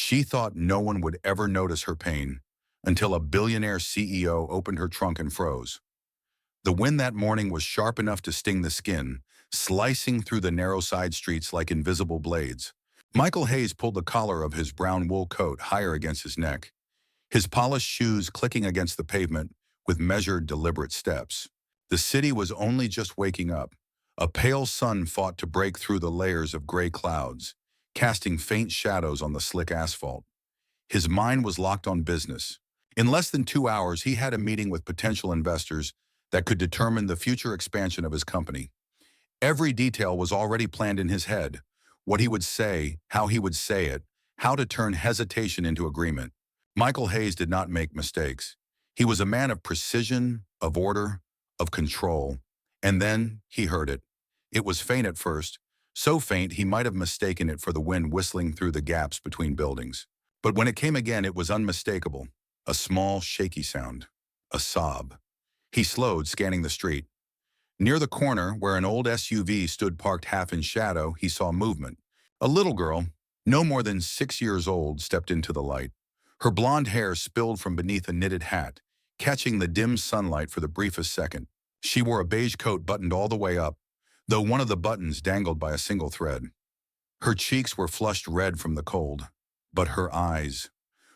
She thought no one would ever notice her pain until a billionaire CEO opened her trunk and froze. The wind that morning was sharp enough to sting the skin, slicing through the narrow side streets like invisible blades. Michael Hayes pulled the collar of his brown wool coat higher against his neck, his polished shoes clicking against the pavement with measured, deliberate steps. The city was only just waking up. A pale sun fought to break through the layers of gray clouds, casting faint shadows on the slick asphalt. His mind was locked on business. In less than 2 hours, he had a meeting with potential investors that could determine the future expansion of his company. Every detail was already planned in his head: what he would say, how he would say it, how to turn hesitation into agreement. Michael Hayes did not make mistakes. He was a man of precision, of order, of control. And then he heard it. It was faint at first, so faint he might have mistaken it for the wind whistling through the gaps between buildings. But when it came again, it was unmistakable. A small, shaky sound. A sob. He slowed, scanning the street. Near the corner, where an old SUV stood parked half in shadow, he saw movement. A little girl, no more than 6 years old, stepped into the light. Her blonde hair spilled from beneath a knitted hat, catching the dim sunlight for the briefest second. She wore a beige coat buttoned all the way up, though one of the buttons dangled by a single thread. Her cheeks were flushed red from the cold, but her eyes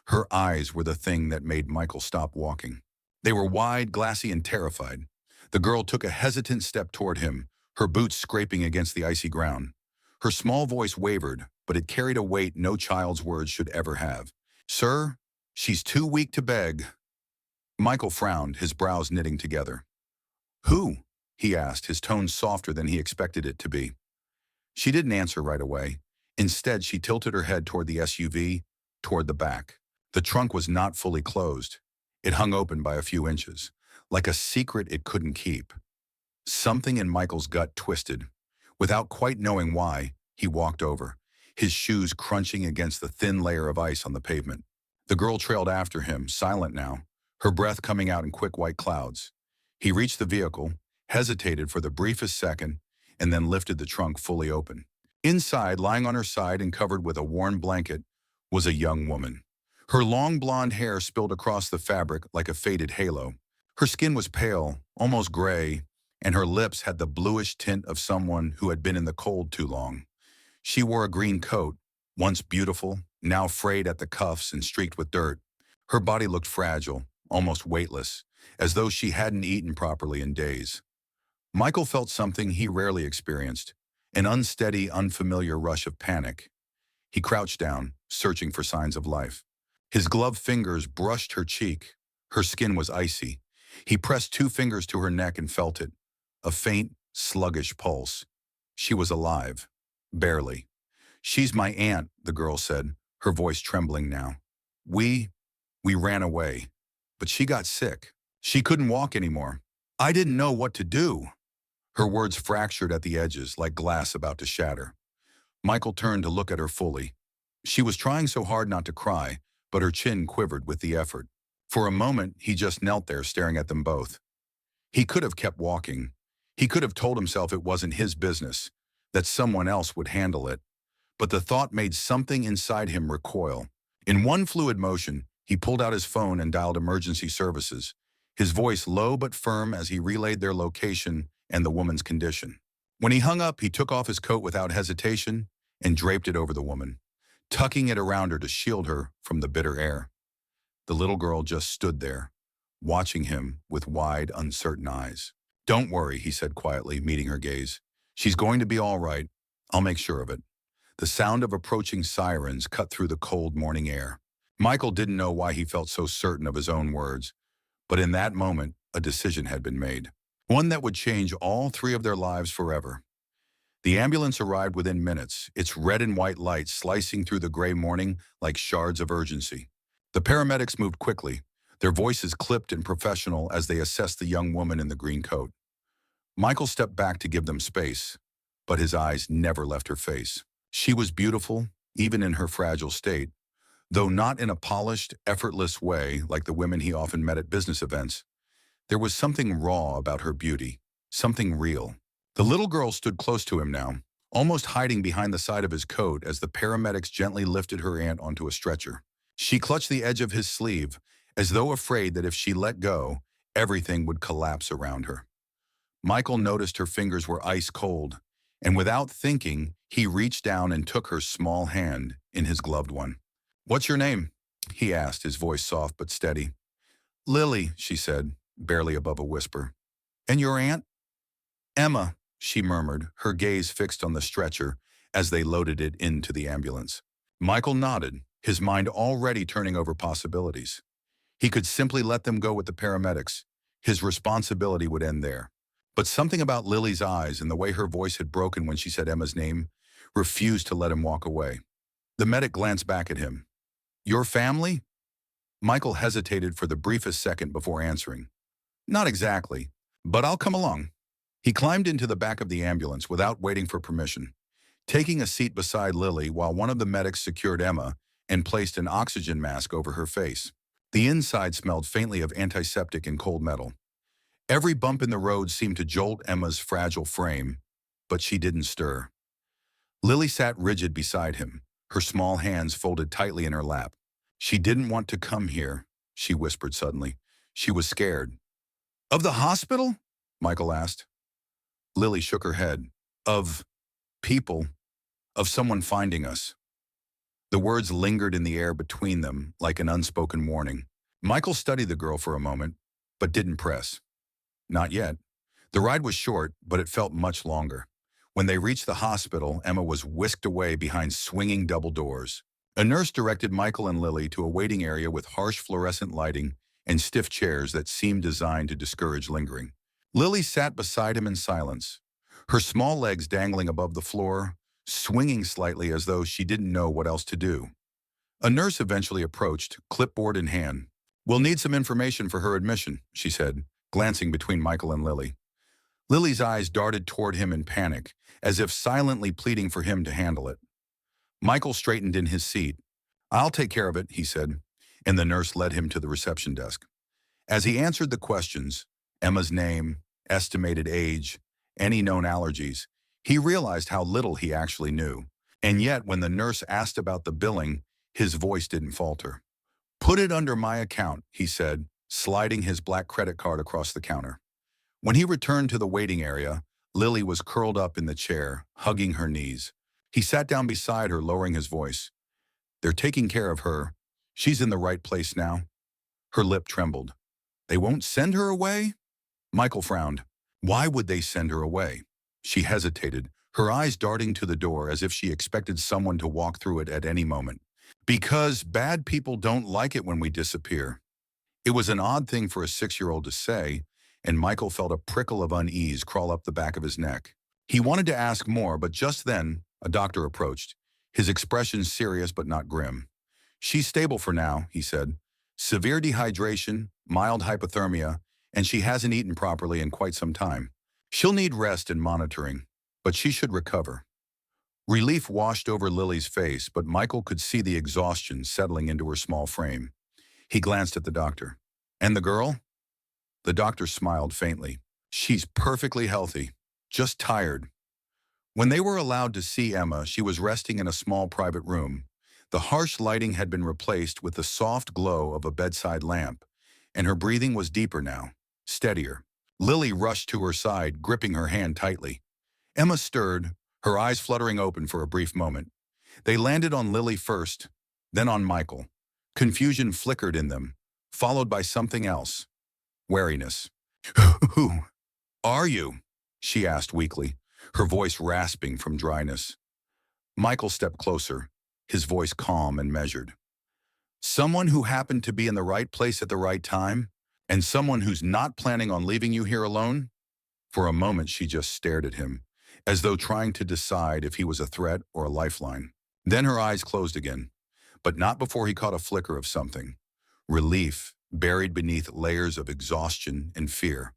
were the thing that made Michael stop walking. They were wide, glassy, and terrified. The girl took a hesitant step toward him, her boots scraping against the icy ground. Her small voice wavered, but it carried a weight no child's words should ever have. "Sir, she's too weak to beg." Michael frowned, his brows knitting together. "Who?" he asked, his tone softer than he expected it to be. She didn't answer right away. Instead, she tilted her head toward the SUV, toward the back. The trunk was not fully closed. It hung open by a few inches, like a secret it couldn't keep. Something in Michael's gut twisted. Without quite knowing why, he walked over, his shoes crunching against the thin layer of ice on the pavement. The girl trailed after him, silent now, her breath coming out in quick white clouds. He reached the vehicle, hesitated for the briefest second, and then lifted the trunk fully open. Inside, lying on her side and covered with a worn blanket, was a young woman. Her long blonde hair spilled across the fabric like a faded halo. Her skin was pale, almost gray, and her lips had the bluish tint of someone who had been in the cold too long. She wore a green coat, once beautiful, now frayed at the cuffs and streaked with dirt. Her body looked fragile, almost weightless, as though she hadn't eaten properly in days. Michael felt something he rarely experienced, an unsteady, unfamiliar rush of panic. He crouched down, searching for signs of life. His gloved fingers brushed her cheek. Her skin was icy. He pressed 2 fingers to her neck and felt it, a faint, sluggish pulse. She was alive, barely. "She's my aunt," the girl said, her voice trembling now. We ran away, but she got sick. She couldn't walk anymore. I didn't know what to do." Her words fractured at the edges like glass about to shatter. Michael turned to look at her fully. She was trying so hard not to cry, but her chin quivered with the effort. For a moment, he just knelt there staring at them both. He could have kept walking. He could have told himself it wasn't his business, that someone else would handle it. But the thought made something inside him recoil. In one fluid motion, he pulled out his phone and dialed emergency services, his voice low but firm as he relayed their location and the woman's condition. When he hung up, he took off his coat without hesitation and draped it over the woman, tucking it around her to shield her from the bitter air. The little girl just stood there, watching him with wide, uncertain eyes. "Don't worry," he said quietly, meeting her gaze. "She's going to be all right. I'll make sure of it." The sound of approaching sirens cut through the cold morning air. Michael didn't know why he felt so certain of his own words, but in that moment, a decision had been made. One that would change all 3 of their lives forever. The ambulance arrived within minutes, its red and white lights slicing through the gray morning like shards of urgency. The paramedics moved quickly, their voices clipped and professional as they assessed the young woman in the green coat. Michael stepped back to give them space, but his eyes never left her face. She was beautiful, even in her fragile state, though not in a polished, effortless way like the women he often met at business events. There was something raw about her beauty, something real. The little girl stood close to him now, almost hiding behind the side of his coat as the paramedics gently lifted her aunt onto a stretcher. She clutched the edge of his sleeve, as though afraid that if she let go, everything would collapse around her. Michael noticed her fingers were ice cold, and without thinking, he reached down and took her small hand in his gloved one. "What's your name?" he asked, his voice soft but steady. "Lily," she said, barely above a whisper. "And your aunt?" "Emma," she murmured, her gaze fixed on the stretcher as they loaded it into the ambulance. Michael nodded, his mind already turning over possibilities. He could simply let them go with the paramedics. His responsibility would end there. But something about Lily's eyes and the way her voice had broken when she said Emma's name refused to let him walk away. The medic glanced back at him. "Your family?" Michael hesitated for the briefest second before answering. "Not exactly, but I'll come along." He climbed into the back of the ambulance without waiting for permission, taking a seat beside Lily while one of the medics secured Emma and placed an oxygen mask over her face. The inside smelled faintly of antiseptic and cold metal. Every bump in the road seemed to jolt Emma's fragile frame, but she didn't stir. Lily sat rigid beside him, her small hands folded tightly in her lap. "She didn't want to come here," she whispered suddenly. She was scared. "Of the hospital?" Michael asked. Lily shook her head. "Of people. Of someone finding us." The words lingered in the air between them like an unspoken warning. Michael studied the girl for a moment, but didn't press. Not yet. The ride was short, but it felt much longer. When they reached the hospital, Emma was whisked away behind swinging double doors. A nurse directed Michael and Lily to a waiting area with harsh fluorescent lighting and stiff chairs that seemed designed to discourage lingering. Lily sat beside him in silence, her small legs dangling above the floor, swinging slightly as though she didn't know what else to do. A nurse eventually approached, clipboard in hand. "We'll need some information for her admission," she said, glancing between Michael and Lily. Lily's eyes darted toward him in panic, as if silently pleading for him to handle it. Michael straightened in his seat. "I'll take care of it," he said, and the nurse led him to the reception desk. As he answered the questions, Emma's name, estimated age, any known allergies, he realized how little he actually knew. And yet, when the nurse asked about the billing, his voice didn't falter. "Put it under my account," he said, sliding his black credit card across the counter. When he returned to the waiting area, Lily was curled up in the chair, hugging her knees. He sat down beside her, lowering his voice. "They're taking care of her. She's in the right place now." Her lip trembled. "They won't send her away?" Michael frowned. Why would they send her away? She hesitated, her eyes darting to the door as if she expected someone to walk through it at any moment. "Because bad people don't like it when we disappear." It was an odd thing for a 6-year-old to say, and Michael felt a prickle of unease crawl up the back of his neck. He wanted to ask more, but just then, a doctor approached, his expression serious but not grim. "She's stable for now," he said. "Severe dehydration, mild hypothermia, and she hasn't eaten properly in quite some time. She'll need rest and monitoring, but she should recover." Relief washed over Lily's face, but Michael could see the exhaustion settling into her small frame. He glanced at the doctor. "And the girl?" The doctor smiled faintly. "She's perfectly healthy, just tired." When they were allowed to see Emma, she was resting in a small private room. The harsh lighting had been replaced with the soft glow of a bedside lamp, and her breathing was deeper now, steadier. Lily rushed to her side, gripping her hand tightly. Emma stirred, her eyes fluttering open for a brief moment. They landed on Lily first, then on Michael. Confusion flickered in them, followed by something else. Wariness. "Who are you?" she asked weakly, her voice rasping from dryness. Michael stepped closer, his voice calm and measured. "Someone who happened to be in the right place at the right time, and someone who's not planning on leaving you here alone?" For a moment she just stared at him, as though trying to decide if he was a threat or a lifeline. Then her eyes closed again, but not before he caught a flicker of something. Relief, buried beneath layers of exhaustion and fear.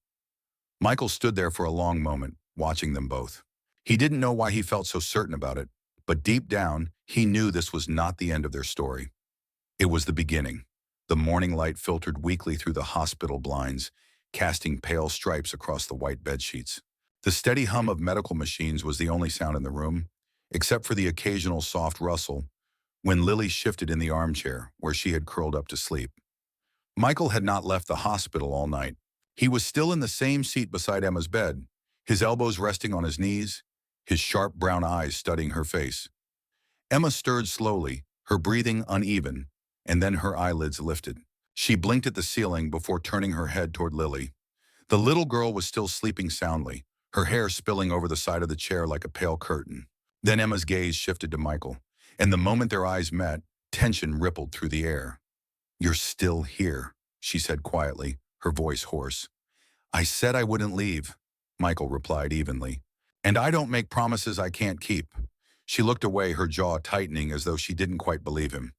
Michael stood there for a long moment, watching them both. He didn't know why he felt so certain about it, but deep down, he knew this was not the end of their story. It was the beginning. The morning light filtered weakly through the hospital blinds, casting pale stripes across the white bedsheets. The steady hum of medical machines was the only sound in the room, except for the occasional soft rustle when Lily shifted in the armchair where she had curled up to sleep. Michael had not left the hospital all night. He was still in the same seat beside Emma's bed, his elbows resting on his knees, his sharp brown eyes studying her face. Emma stirred slowly, her breathing uneven, and then her eyelids lifted. She blinked at the ceiling before turning her head toward Lily. The little girl was still sleeping soundly, her hair spilling over the side of the chair like a pale curtain. Then Emma's gaze shifted to Michael, and the moment their eyes met, tension rippled through the air. "You're still here," she said quietly, her voice hoarse. "I said I wouldn't leave," Michael replied evenly. "And I don't make promises I can't keep." She looked away, her jaw tightening as though she didn't quite believe him.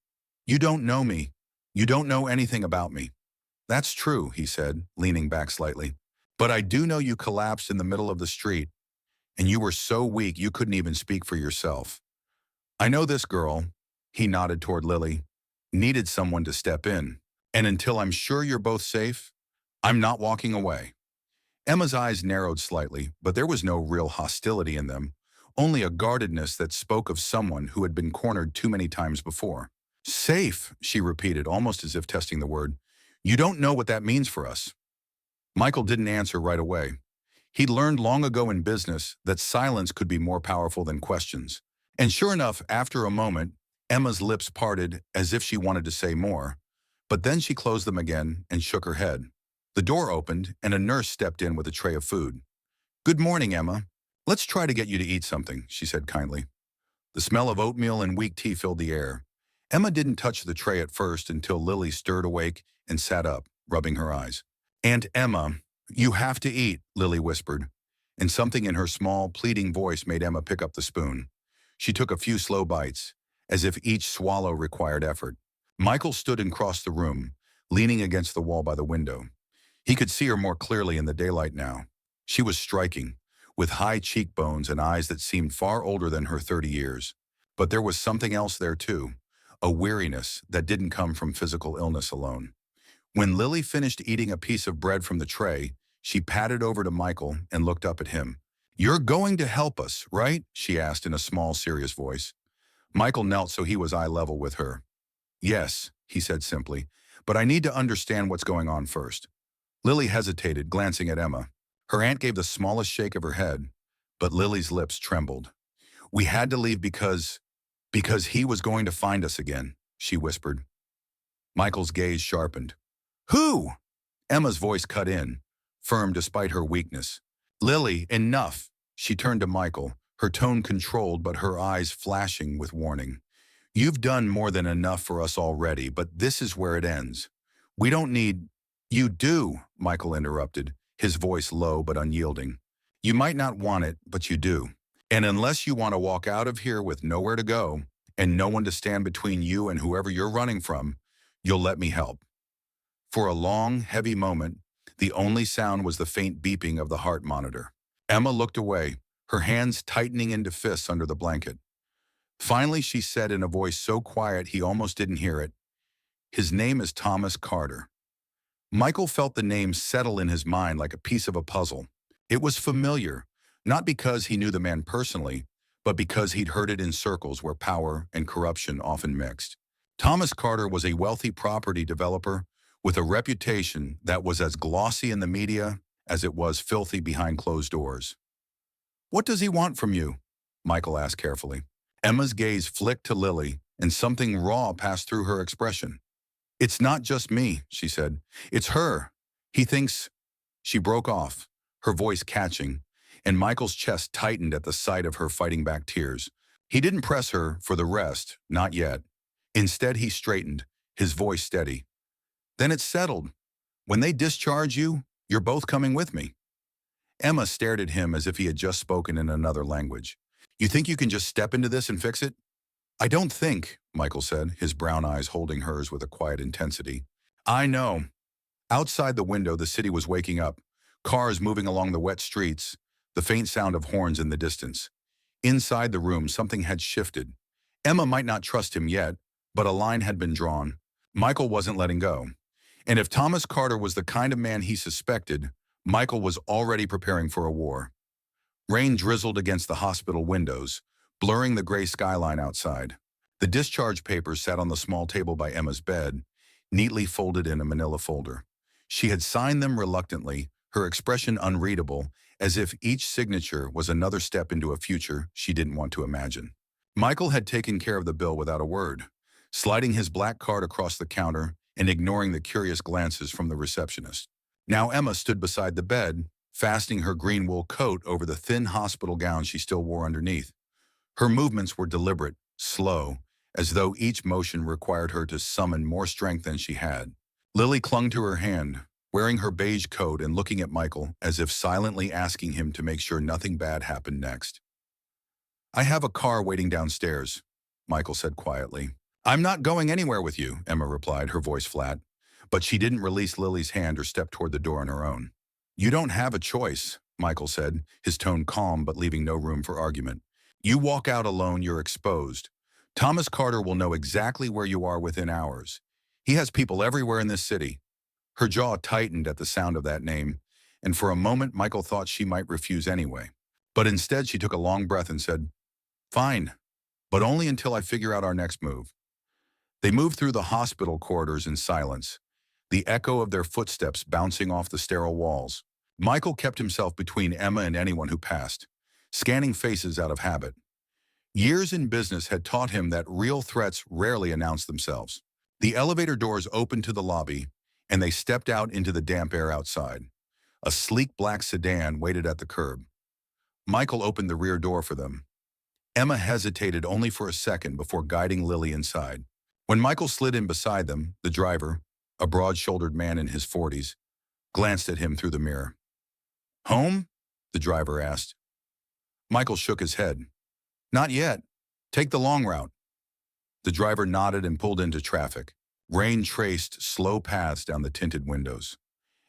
"You don't know me. You don't know anything about me." "That's true," he said, leaning back slightly. "But I do know you collapsed in the middle of the street, and you were so weak you couldn't even speak for yourself. I know this girl," he nodded toward Lily, "needed someone to step in. And until I'm sure you're both safe, I'm not walking away." Emma's eyes narrowed slightly, but there was no real hostility in them, only a guardedness that spoke of someone who had been cornered too many times before. "Safe," she repeated, almost as if testing the word. "You don't know what that means for us." Michael didn't answer right away. He'd learned long ago in business that silence could be more powerful than questions. And sure enough, after a moment, Emma's lips parted as if she wanted to say more, but then she closed them again and shook her head. The door opened, and a nurse stepped in with a tray of food. "Good morning, Emma. Let's try to get you to eat something," she said kindly. The smell of oatmeal and weak tea filled the air. Emma didn't touch the tray at first until Lily stirred awake and sat up, rubbing her eyes. "Aunt Emma, you have to eat," Lily whispered, and something in her small, pleading voice made Emma pick up the spoon. She took a few slow bites, as if each swallow required effort. Michael stood and crossed the room, leaning against the wall by the window. He could see her more clearly in the daylight now. She was striking, with high cheekbones and eyes that seemed far older than her 30 years. But there was something else there too, a weariness that didn't come from physical illness alone. When Lily finished eating a piece of bread from the tray, she patted over to Michael and looked up at him. "You're going to help us, right?" she asked in a small, serious voice. Michael knelt so he was eye level with her. "Yes," he said simply, "but I need to understand what's going on first." Lily hesitated, glancing at Emma. Her aunt gave the smallest shake of her head, but Lily's lips trembled. "We had to leave because he was going to find us again," she whispered. Michael's gaze sharpened. "Who?" Emma's voice cut in, firm despite her weakness. "Lily, enough." She turned to Michael, her tone controlled but her eyes flashing with warning. "You've done more than enough for us already, but this is where it ends. We don't need—" "You do," Michael interrupted, his voice low but unyielding. "You might not want it, but you do. And unless you want to walk out of here with nowhere to go, and no one to stand between you and whoever you're running from, you'll let me help." For a long, heavy moment, the only sound was the faint beeping of the heart monitor. Emma looked away, her hands tightening into fists under the blanket. Finally, she said in a voice so quiet he almost didn't hear it, "His name is Thomas Carter." Michael felt the name settle in his mind like a piece of a puzzle. It was familiar, not because he knew the man personally, but because he'd heard it in circles where power and corruption often mixed. Thomas Carter was a wealthy property developer with a reputation that was as glossy in the media as it was filthy behind closed doors. "What does he want from you?" Michael asked carefully. Emma's gaze flicked to Lily, and something raw passed through her expression. "It's not just me," she said. "It's her. He thinks—" She broke off, her voice catching, and Michael's chest tightened at the sight of her fighting back tears. He didn't press her for the rest, not yet. Instead, he straightened, his voice steady. "Then it's settled. When they discharge you, you're both coming with me." Emma stared at him as if he had just spoken in another language. "You think you can just step into this and fix it?" "I don't think," Michael said, his brown eyes holding hers with a quiet intensity. "I know." Outside the window, the city was waking up, cars moving along the wet streets, the faint sound of horns in the distance. Inside the room, something had shifted. Emma might not trust him yet, but a line had been drawn. Michael wasn't letting go. And if Thomas Carter was the kind of man he suspected, Michael was already preparing for a war. Rain drizzled against the hospital windows, blurring the gray skyline outside. The discharge papers sat on the small table by Emma's bed, neatly folded in a manila folder. She had signed them reluctantly, her expression unreadable, as if each signature was another step into a future she didn't want to imagine. Michael had taken care of the bill without a word, sliding his black card across the counter and ignoring the curious glances from the receptionist. Now Emma stood beside the bed, fastening her green wool coat over the thin hospital gown she still wore underneath. Her movements were deliberate, slow, as though each motion required her to summon more strength than she had. Lily clung to her hand, wearing her beige coat and looking at Michael as if silently asking him to make sure nothing bad happened next. "I have a car waiting downstairs," Michael said quietly. "I'm not going anywhere with you," Emma replied, her voice flat. But she didn't release Lily's hand or step toward the door on her own. "You don't have a choice," Michael said, his tone calm but leaving no room for argument. "You walk out alone, you're exposed. Thomas Carter will know exactly where you are within hours. He has people everywhere in this city." Her jaw tightened at the sound of that name, and for a moment Michael thought she might refuse anyway. But instead she took a long breath and said, "Fine, but only until I figure out our next move." They moved through the hospital corridors in silence, the echo of their footsteps bouncing off the sterile walls. Michael kept himself between Emma and anyone who passed, scanning faces out of habit. Years in business had taught him that real threats rarely announce themselves. The elevator doors opened to the lobby, and they stepped out into the damp air outside. A sleek black sedan waited at the curb. Michael opened the rear door for them. Emma hesitated only for a second before guiding Lily inside. When Michael slid in beside them, the driver, a broad-shouldered man in his 40s, glanced at him through the mirror. "Home?" the driver asked. Michael shook his head. "Not yet. Take the long route." The driver nodded and pulled into traffic. Rain traced slow paths down the tinted windows.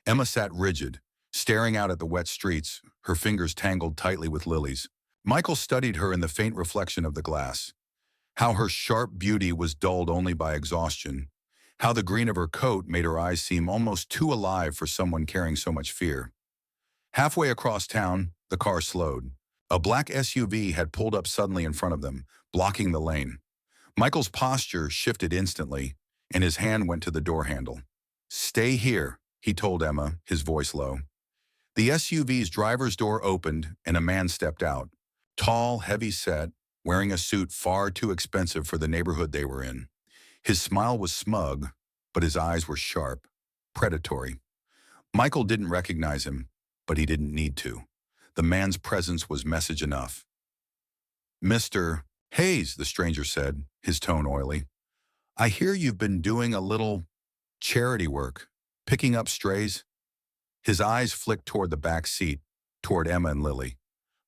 Emma sat rigid, staring out at the wet streets, her fingers tangled tightly with Lily's. Michael studied her in the faint reflection of the glass. How her sharp beauty was dulled only by exhaustion. How the green of her coat made her eyes seem almost too alive for someone carrying so much fear. Halfway across town, the car slowed. A black SUV had pulled up suddenly in front of them, blocking the lane. Michael's posture shifted instantly, and his hand went to the door handle. "Stay here," he told Emma, his voice low. The SUV's driver's door opened, and a man stepped out. Tall, heavy-set, wearing a suit far too expensive for the neighborhood they were in. His smile was smug, but his eyes were sharp, predatory. Michael didn't recognize him, but he didn't need to. The man's presence was message enough. "Mr. Hayes," the stranger said, his tone oily. "I hear you've been doing a little charity work, picking up strays." His eyes flicked toward the back seat, toward Emma and Lily.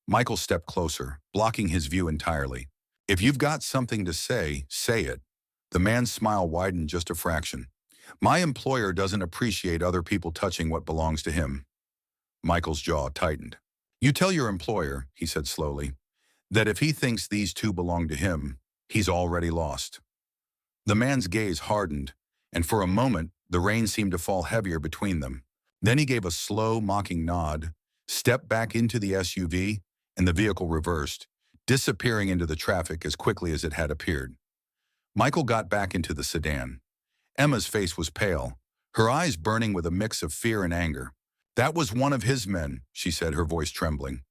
Michael stepped closer, blocking his view entirely. "If you've got something to say, say it." The man's smile widened just a fraction. "My employer doesn't appreciate other people touching what belongs to him." Michael's jaw tightened. "You tell your employer," he said slowly, "that if he thinks these two belong to him, he's already lost." The man's gaze hardened, and for a moment, the rain seemed to fall heavier between them. Then he gave a slow, mocking nod, stepped back into the SUV, and the vehicle reversed, disappearing into the traffic as quickly as it had appeared. Michael got back into the sedan. Emma's face was pale, her eyes burning with a mix of fear and anger. "That was one of his men," she said, her voice trembling.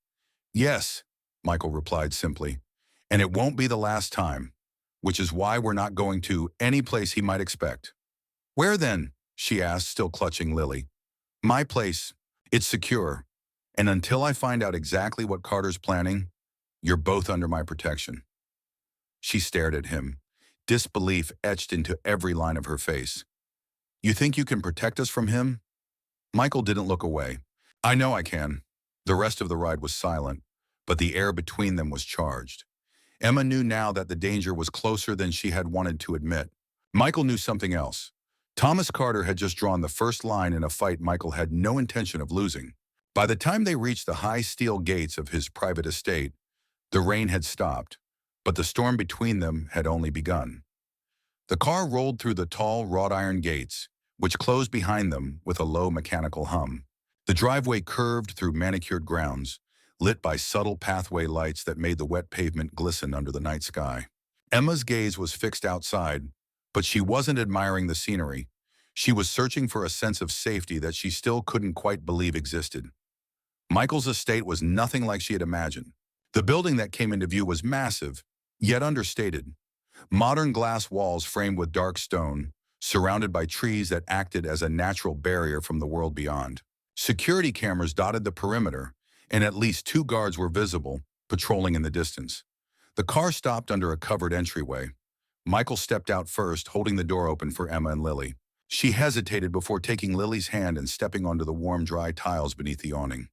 "Yes," Michael replied simply, "and it won't be the last time, which is why we're not going to any place he might expect." "Where then?" she asked, still clutching Lily. "My place. It's secure. And until I find out exactly what Carter's planning, you're both under my protection." She stared at him, disbelief etched into every line of her face. "You think you can protect us from him?" Michael didn't look away. "I know I can." The rest of the ride was silent, but the air between them was charged. Emma knew now that the danger was closer than she had wanted to admit. Michael knew something else. Thomas Carter had just drawn the first line in a fight Michael had no intention of losing. By the time they reached the high steel gates of his private estate, the rain had stopped, but the storm between them had only begun. The car rolled through the tall wrought iron gates, which closed behind them with a low mechanical hum. The driveway curved through manicured grounds, lit by subtle pathway lights that made the wet pavement glisten under the night sky. Emma's gaze was fixed outside, but she wasn't admiring the scenery. She was searching for a sense of safety that she still couldn't quite believe existed. Michael's estate was nothing like she had imagined. The building that came into view was massive, yet understated. Modern glass walls framed with dark stone, surrounded by trees that acted as a natural barrier from the world beyond. Security cameras dotted the perimeter, and at least 2 guards were visible, patrolling in the distance. The car stopped under a covered entryway. Michael stepped out first, holding the door open for Emma and Lily. She hesitated before taking Lily's hand and stepping onto the warm, dry tiles beneath the awning.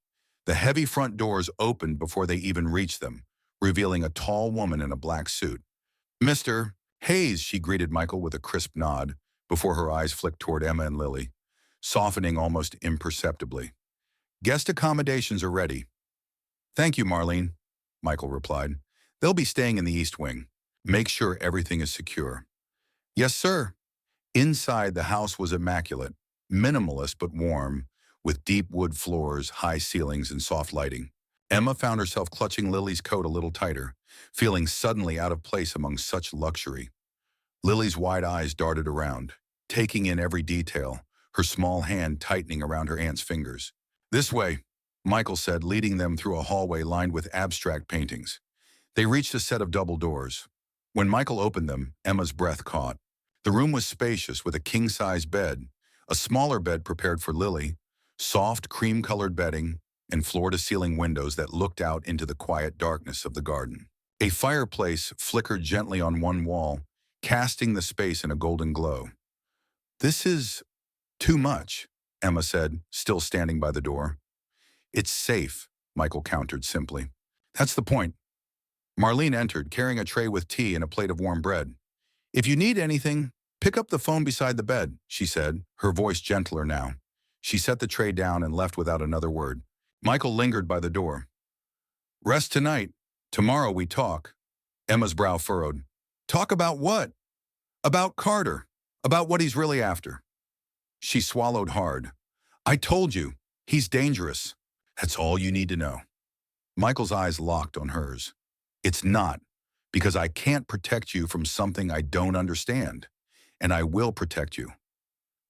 The heavy front doors opened before they even reached them, revealing a tall woman in a black suit. "Mr. Hayes," she greeted Michael with a crisp nod, before her eyes flicked toward Emma and Lily, softening almost imperceptibly. "Guest accommodations are ready." "Thank you, Marlene," Michael replied. "They'll be staying in the East Wing. Make sure everything is secure." "Yes, sir." Inside, the house was immaculate, minimalist but warm, with deep wood floors, high ceilings, and soft lighting. Emma found herself clutching Lily's coat a little tighter, feeling suddenly out of place among such luxury. Lily's wide eyes darted around, taking in every detail, her small hand tightening around her aunt's fingers. "This way," Michael said, leading them through a hallway lined with abstract paintings. They reached a set of double doors. When Michael opened them, Emma's breath caught. The room was spacious, with a king-size bed, a smaller bed prepared for Lily, soft cream-colored bedding, and floor-to-ceiling windows that looked out into the quiet darkness of the garden. A fireplace flickered gently on one wall, casting the space in a golden glow. "This is too much," Emma said, still standing by the door. "It's safe," Michael countered simply. "That's the point." Marlene entered, carrying a tray with tea and a plate of warm bread. "If you need anything, pick up the phone beside the bed," she said, her voice gentler now. She set the tray down and left without another word. Michael lingered by the door. "Rest tonight. Tomorrow we talk." Emma's brow furrowed. "Talk about what?" "About Carter. About what he's really after." She swallowed hard. "I told you, he's dangerous. That's all you need to know." Michael's eyes locked on hers. "It's not, because I can't protect you from something I don't understand, and I will protect you."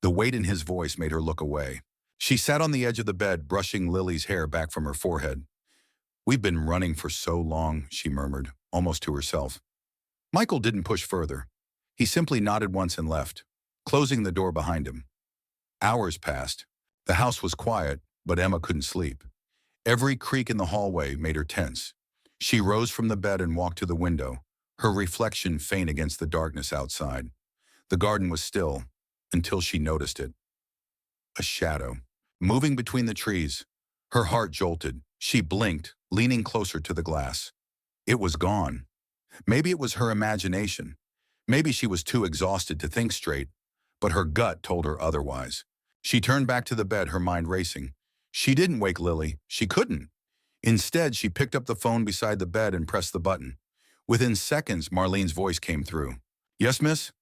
The weight in his voice made her look away. She sat on the edge of the bed, brushing Lily's hair back from her forehead. "We've been running for so long," she murmured, almost to herself. Michael didn't push further. He simply nodded once and left, closing the door behind him. Hours passed. The house was quiet, but Emma couldn't sleep. Every creak in the hallway made her tense. She rose from the bed and walked to the window, her reflection faint against the darkness outside. The garden was still, until she noticed it. A shadow, moving between the trees. Her heart jolted. She blinked, leaning closer to the glass. It was gone. Maybe it was her imagination. Maybe she was too exhausted to think straight, but her gut told her otherwise. She turned back to the bed, her mind racing. She didn't wake Lily. She couldn't. Instead, she picked up the phone beside the bed and pressed the button. Within seconds, Marlene's voice came through. "Yes, miss?"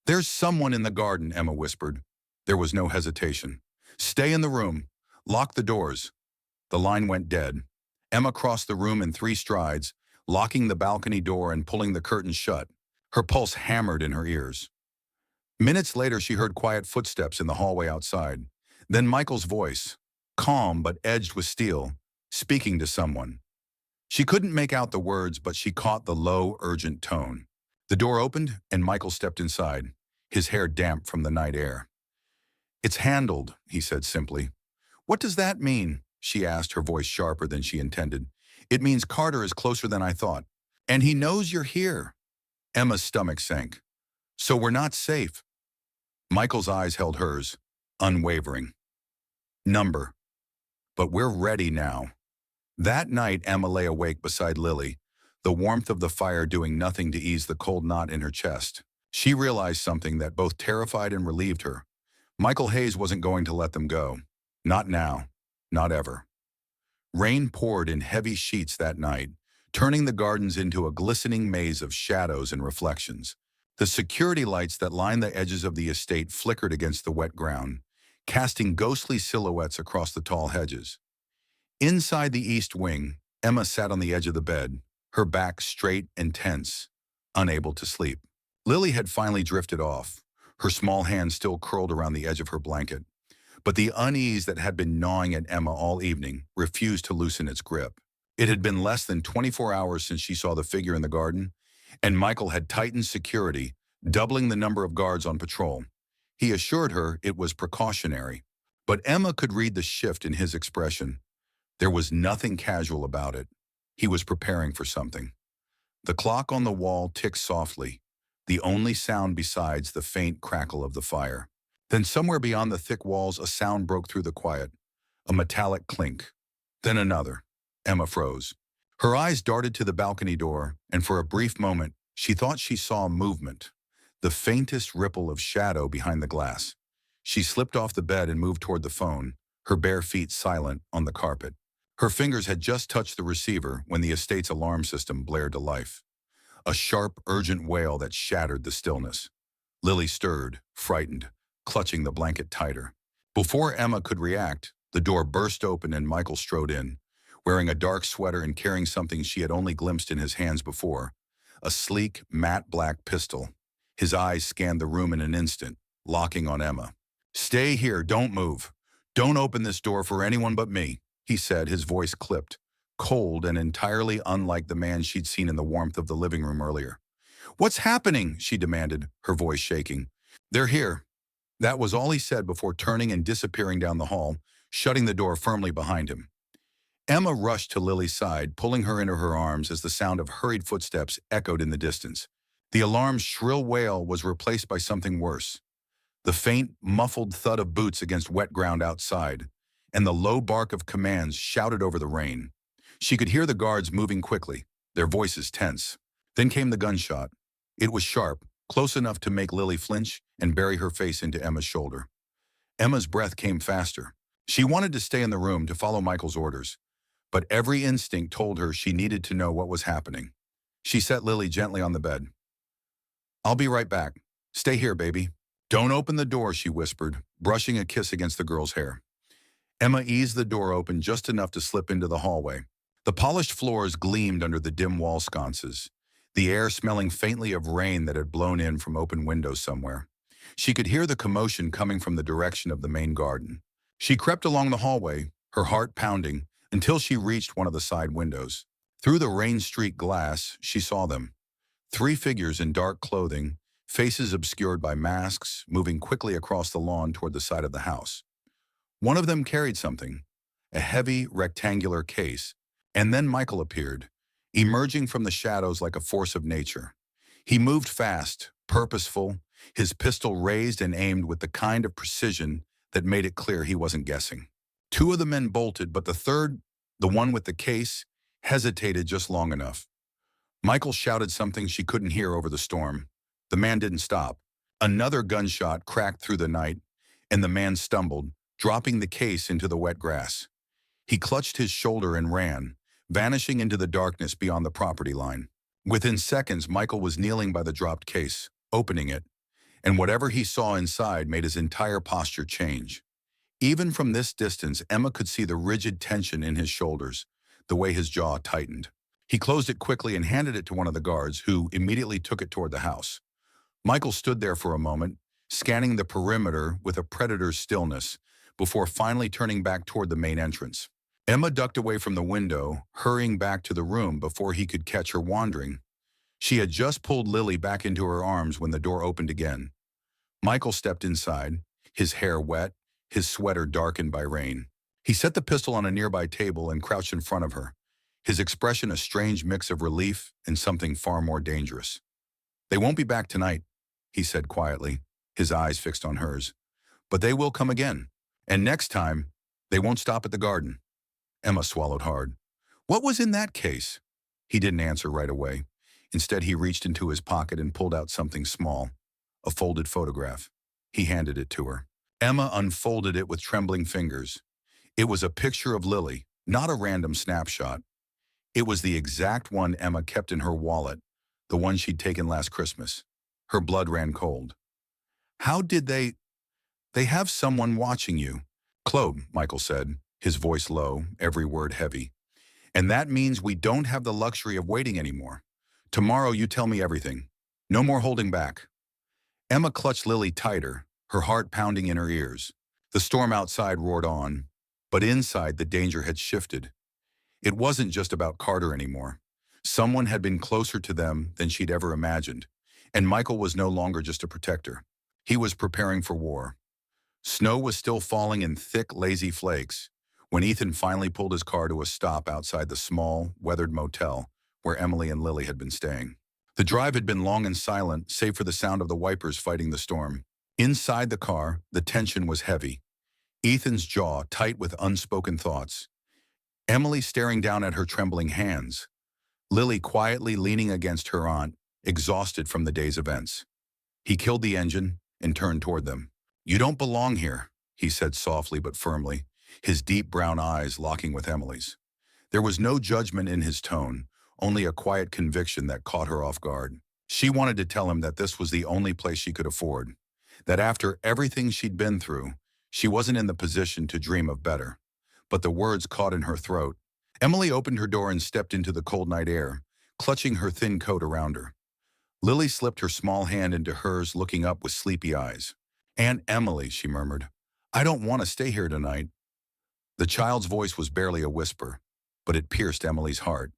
"There's someone in the garden," Emma whispered. There was no hesitation. "Stay in the room. Lock the doors." The line went dead. Emma crossed the room in 3 strides, locking the balcony door and pulling the curtains shut. Her pulse hammered in her ears. Minutes later, she heard quiet footsteps in the hallway outside. Then Michael's voice, calm but edged with steel, speaking to someone. She couldn't make out the words, but she caught the low, urgent tone. The door opened, and Michael stepped inside, his hair damp from the night air. "It's handled," he said simply. "What does that mean?" she asked, her voice sharper than she intended. "It means Carter is closer than I thought. And he knows you're here." Emma's stomach sank. "So we're not safe." Michael's eyes held hers, unwavering. "Number. But we're ready now." That night, Emma lay awake beside Lily, the warmth of the fire doing nothing to ease the cold knot in her chest. She realized something that both terrified and relieved her. Michael Hayes wasn't going to let them go. Not now. Not ever. Rain poured in heavy sheets that night, turning the gardens into a glistening maze of shadows and reflections. The security lights that lined the edges of the estate flickered against the wet ground, casting ghostly silhouettes across the tall hedges. Inside the East Wing, Emma sat on the edge of the bed, her back straight and tense, unable to sleep. Lily had finally drifted off, her small hands still curled around the edge of her blanket. But the unease that had been gnawing at Emma all evening refused to loosen its grip. It had been less than 24 hours since she saw the figure in the garden, and Michael had tightened security, doubling the number of guards on patrol. He assured her it was precautionary. But Emma could read the shift in his expression. There was nothing casual about it. He was preparing for something. The clock on the wall ticked softly, the only sound besides the faint crackle of the fire. Then somewhere beyond the thick walls, a sound broke through the quiet, a metallic clink. Then another. Emma froze. Her eyes darted to the balcony door, and for a brief moment, she thought she saw movement, the faintest ripple of shadow behind the glass. She slipped off the bed and moved toward the phone, her bare feet silent on the carpet. Her fingers had just touched the receiver when the estate's alarm system blared to life. A sharp, urgent wail that shattered the stillness. Lily stirred, frightened, clutching the blanket tighter. Before Emma could react, the door burst open and Michael strode in, wearing a dark sweater and carrying something she had only glimpsed in his hands before, a sleek, matte black pistol. His eyes scanned the room in an instant, locking on Emma. "Stay here, don't move. Don't open this door for anyone but me," he said, his voice clipped, cold and entirely unlike the man she'd seen in the warmth of the living room earlier. "What's happening?" she demanded, her voice shaking. "They're here." That was all he said before turning and disappearing down the hall, shutting the door firmly behind him. Emma rushed to Lily's side, pulling her into her arms as the sound of hurried footsteps echoed in the distance. The alarm's shrill wail was replaced by something worse. The faint, muffled thud of boots against wet ground outside, and the low bark of commands shouted over the rain. She could hear the guards moving quickly, their voices tense. Then came the gunshot. It was sharp, close enough to make Lily flinch and bury her face into Emma's shoulder. Emma's breath came faster. She wanted to stay in the room to follow Michael's orders, but every instinct told her she needed to know what was happening. She set Lily gently on the bed. "I'll be right back. Stay here, baby." "Don't open the door," she whispered, brushing a kiss against the girl's hair. Emma eased the door open just enough to slip into the hallway. The polished floors gleamed under the dim wall sconces, the air smelling faintly of rain that had blown in from open windows somewhere. She could hear the commotion coming from the direction of the main garden. She crept along the hallway, her heart pounding, until she reached one of the side windows. Through the rain-streaked glass, she saw them. 3 figures in dark clothing, faces obscured by masks, moving quickly across the lawn toward the side of the house. One of them carried something, a heavy, rectangular case, and then Michael appeared, emerging from the shadows like a force of nature. He moved fast, purposeful, his pistol raised and aimed with the kind of precision that made it clear he wasn't guessing. 2 of the men bolted, but the third, the one with the case, hesitated just long enough. Michael shouted something she couldn't hear over the storm. The man didn't stop. Another gunshot cracked through the night, and the man stumbled, dropping the case into the wet grass. He clutched his shoulder and ran, vanishing into the darkness beyond the property line. Within seconds, Michael was kneeling by the dropped case, opening it, and whatever he saw inside made his entire posture change. Even from this distance, Emma could see the rigid tension in his shoulders, the way his jaw tightened. He closed it quickly and handed it to one of the guards, who immediately took it toward the house. Michael stood there for a moment, scanning the perimeter with a predator's stillness, before finally turning back toward the main entrance. Emma ducked away from the window, hurrying back to the room before he could catch her wandering. She had just pulled Lily back into her arms when the door opened again. Michael stepped inside, his hair wet, his sweater darkened by rain. He set the pistol on a nearby table and crouched in front of her, his expression a strange mix of relief and something far more dangerous. "They won't be back tonight," he said quietly, his eyes fixed on hers. "But they will come again. And next time, they won't stop at the garden." Emma swallowed hard. "What was in that case?" He didn't answer right away. Instead, he reached into his pocket and pulled out something small, a folded photograph. He handed it to her. Emma unfolded it with trembling fingers. It was a picture of Lily, not a random snapshot. It was the exact one Emma kept in her wallet, the one she'd taken last Christmas. Her blood ran cold. "How did they have someone watching you?" "Claude," Michael said, his voice low, every word heavy. And that means we don't have the luxury of waiting anymore. Tomorrow you tell me everything. No more holding back. Emma clutched Lily tighter, her heart pounding in her ears. The storm outside roared on, but inside the danger had shifted. It wasn't just about Carter anymore. Someone had been closer to them than she'd ever imagined, and Michael was no longer just a protector. He was preparing for war. Snow was still falling in thick, lazy flakes when Ethan finally pulled his car to a stop outside the small, weathered motel where Emily and Lily had been staying. The drive had been long and silent, save for the sound of the wipers fighting the storm. Inside the car, the tension was heavy. Ethan's jaw tight with unspoken thoughts. Emily staring down at her trembling hands. Lily quietly leaning against her aunt, exhausted from the day's events. He killed the engine and turned toward them. "You don't belong here," he said softly but firmly, his deep brown eyes locking with Emily's. There was no judgment in his tone, only a quiet conviction that caught her off guard. She wanted to tell him that this was the only place she could afford, that after everything she'd been through, she wasn't in the position to dream of better. But the words caught in her throat. Emily opened her door and stepped into the cold night air, clutching her thin coat around her. Lily slipped her small hand into hers, looking up with sleepy eyes. "Aunt Emily," she murmured, "I don't want to stay here tonight." The child's voice was barely a whisper, but it pierced Emily's heart.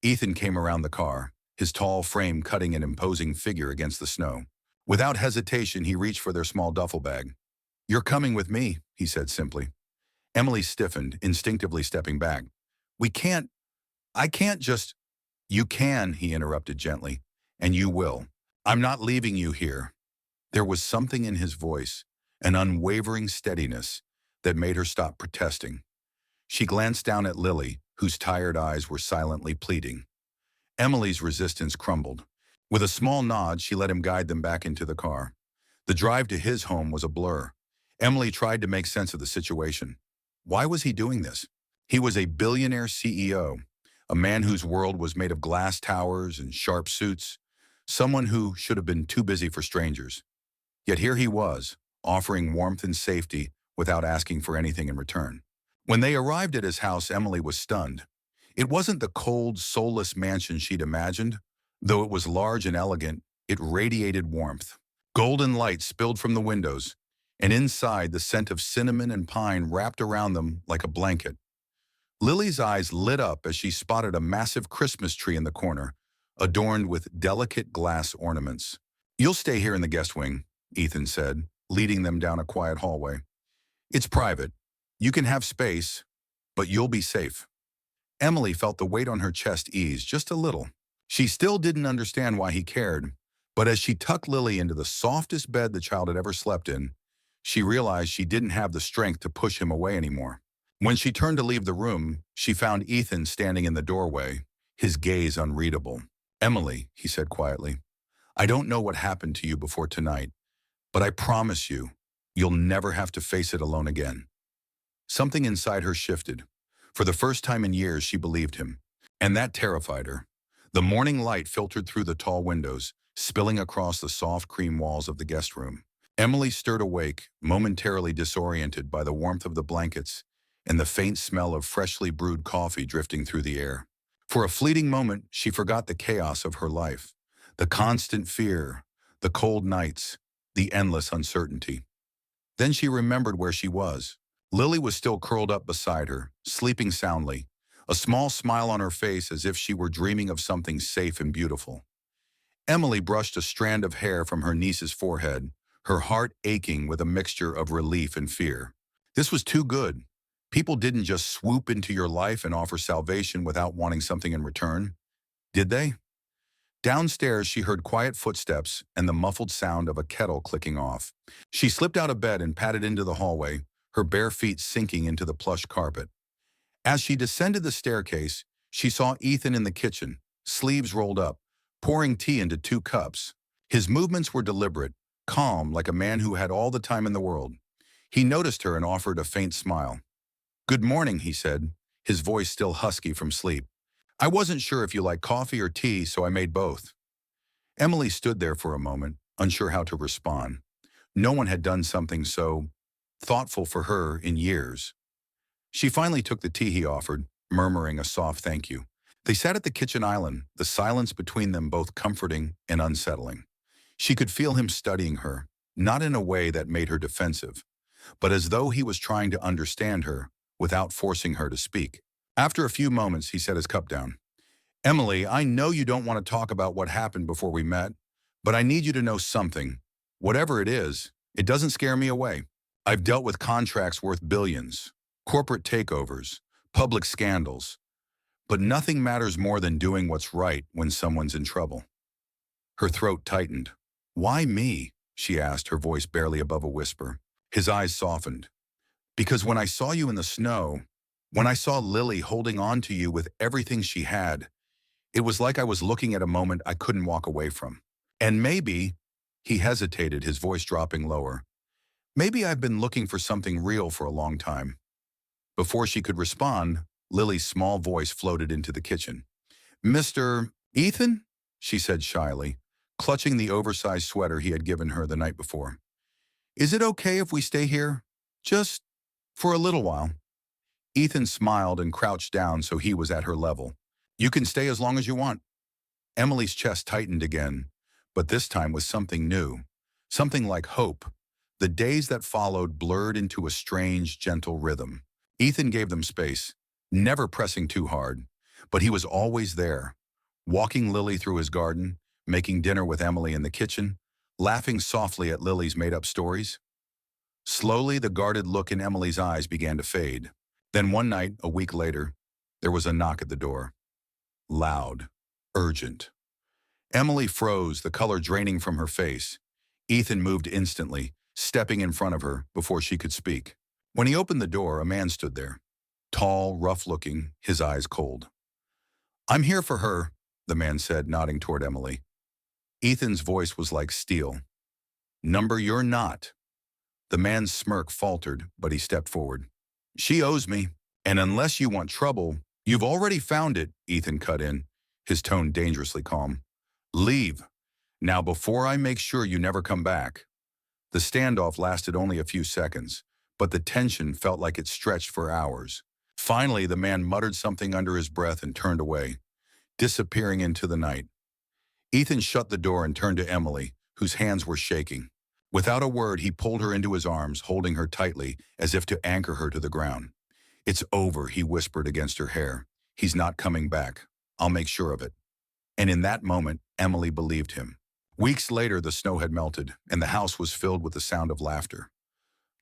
Ethan came around the car, his tall frame cutting an imposing figure against the snow. Without hesitation, he reached for their small duffel bag. "You're coming with me," he said simply. Emily stiffened, instinctively stepping back. I can't just—" "You can," he interrupted gently, "and you will. I'm not leaving you here." There was something in his voice, an unwavering steadiness, that made her stop protesting. She glanced down at Lily, whose tired eyes were silently pleading. Emily's resistance crumbled. With a small nod, she let him guide them back into the car. The drive to his home was a blur. Emily tried to make sense of the situation. Why was he doing this? He was a billionaire CEO, a man whose world was made of glass towers and sharp suits, someone who should have been too busy for strangers. Yet here he was, offering warmth and safety without asking for anything in return. When they arrived at his house, Emily was stunned. It wasn't the cold, soulless mansion she'd imagined. Though it was large and elegant, it radiated warmth. Golden light spilled from the windows, and inside the scent of cinnamon and pine wrapped around them like a blanket. Lily's eyes lit up as she spotted a massive Christmas tree in the corner, adorned with delicate glass ornaments. "You'll stay here in the guest wing," Ethan said, leading them down a quiet hallway. "It's private. You can have space, but you'll be safe." Emily felt the weight on her chest ease just a little. She still didn't understand why he cared, but as she tucked Lily into the softest bed the child had ever slept in, she realized she didn't have the strength to push him away anymore. When she turned to leave the room, she found Ethan standing in the doorway, his gaze unreadable. "Emily," he said quietly, "I don't know what happened to you before tonight, but I promise you, you'll never have to face it alone again." Something inside her shifted. For the first time in years, she believed him, and that terrified her. The morning light filtered through the tall windows, spilling across the soft cream walls of the guest room. Emily stirred awake, momentarily disoriented by the warmth of the blankets and the faint smell of freshly brewed coffee drifting through the air. For a fleeting moment, she forgot the chaos of her life, the constant fear, the cold nights, the endless uncertainty. Then she remembered where she was. Lily was still curled up beside her, sleeping soundly, a small smile on her face as if she were dreaming of something safe and beautiful. Emily brushed a strand of hair from her niece's forehead, her heart aching with a mixture of relief and fear. This was too good. People didn't just swoop into your life and offer salvation without wanting something in return, did they? Downstairs, she heard quiet footsteps and the muffled sound of a kettle clicking off. She slipped out of bed and padded into the hallway, her bare feet sinking into the plush carpet. As she descended the staircase, she saw Ethan in the kitchen, sleeves rolled up, pouring tea into 2 cups. His movements were deliberate, calm like a man who had all the time in the world. He noticed her and offered a faint smile. "Good morning," he said, his voice still husky from sleep. "I wasn't sure if you like coffee or tea, so I made both." Emily stood there for a moment, unsure how to respond. No one had done something so thoughtful for her in years. She finally took the tea he offered, murmuring a soft thank you. They sat at the kitchen island, the silence between them both comforting and unsettling. She could feel him studying her, not in a way that made her defensive, but as though he was trying to understand her without forcing her to speak. After a few moments, he set his cup down. Emily, I know you don't want to talk about what happened before we met, but I need you to know something. Whatever it is, it doesn't scare me away. I've dealt with contracts worth billions, corporate takeovers, public scandals, but nothing matters more than doing what's right when someone's in trouble. Her throat tightened. Why me? She asked, her voice barely above a whisper. His eyes softened. Because when I saw you in the snow, when I saw Lily holding on to you with everything she had, it was like I was looking at a moment I couldn't walk away from. And maybe, he hesitated, his voice dropping lower, maybe I've been looking for something real for a long time. Before she could respond, Lily's small voice floated into the kitchen. Mr. Ethan? She said shyly, clutching the oversized sweater he had given her the night before. Is it okay if we stay here? Just for a little while. Ethan smiled and crouched down so he was at her level. You can stay as long as you want. Emily's chest tightened again, but this time with something new, something like hope. The days that followed blurred into a strange, gentle rhythm. Ethan gave them space, never pressing too hard, but he was always there, walking Lily through his garden, making dinner with Emily in the kitchen, laughing softly at Lily's made-up stories. Slowly, the guarded look in Emily's eyes began to fade. Then one night, a week later, there was a knock at the door. Loud, urgent. Emily froze, the color draining from her face. Ethan moved instantly, stepping in front of her before she could speak. When he opened the door, a man stood there. Tall, rough-looking, his eyes cold. I'm here for her, the man said, nodding toward Emily. Ethan's voice was like steel. Number you're not. The man's smirk faltered, but he stepped forward. She owes me, and unless you want trouble, you've already found it, Ethan cut in, his tone dangerously calm. Leave. Now before I make sure you never come back. The standoff lasted only a few seconds, but the tension felt like it stretched for hours. Finally, the man muttered something under his breath and turned away, disappearing into the night. Ethan shut the door and turned to Emily, whose hands were shaking. Without a word, he pulled her into his arms, holding her tightly, as if to anchor her to the ground. It's over, he whispered against her hair. He's not coming back. I'll make sure of it. And in that moment, Emily believed him. Weeks later, the snow had melted, and the house was filled with the sound of laughter.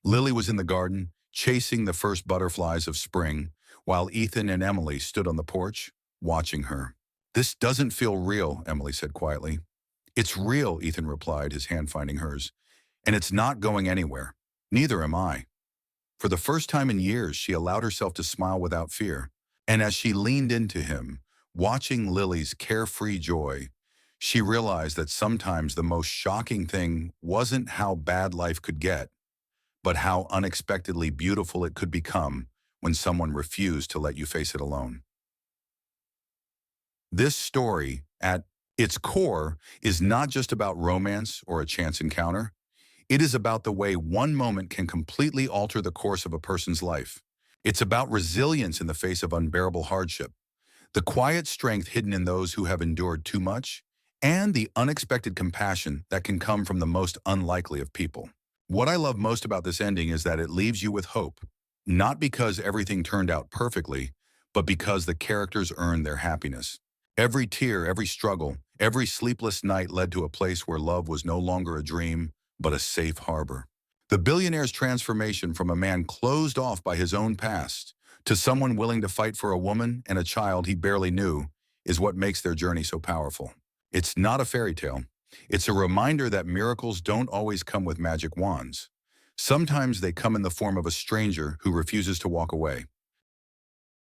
Lily was in the garden, chasing the first butterflies of spring, while Ethan and Emily stood on the porch, watching her. This doesn't feel real, Emily said quietly. It's real, Ethan replied, his hand finding hers. And it's not going anywhere. Neither am I. For the first time in years, she allowed herself to smile without fear. And as she leaned into him, watching Lily's carefree joy, she realized that sometimes the most shocking thing wasn't how bad life could get, but how unexpectedly beautiful it could become when someone refused to let you face it alone. This story, at its core, is not just about romance or a chance encounter. It is about the way one moment can completely alter the course of a person's life. It's about resilience in the face of unbearable hardship, the quiet strength hidden in those who have endured too much, and the unexpected compassion that can come from the most unlikely of people. What I love most about this ending is that it leaves you with hope, not because everything turned out perfectly, but because the characters earned their happiness. Every tear, every struggle, every sleepless night led to a place where love was no longer a dream, but a safe harbor. The billionaire's transformation from a man closed off by his own past to someone willing to fight for a woman and a child he barely knew is what makes their journey so powerful. It's not a fairy tale. It's a reminder that miracles don't always come with magic wands. Sometimes they come in the form of a stranger who refuses to walk away.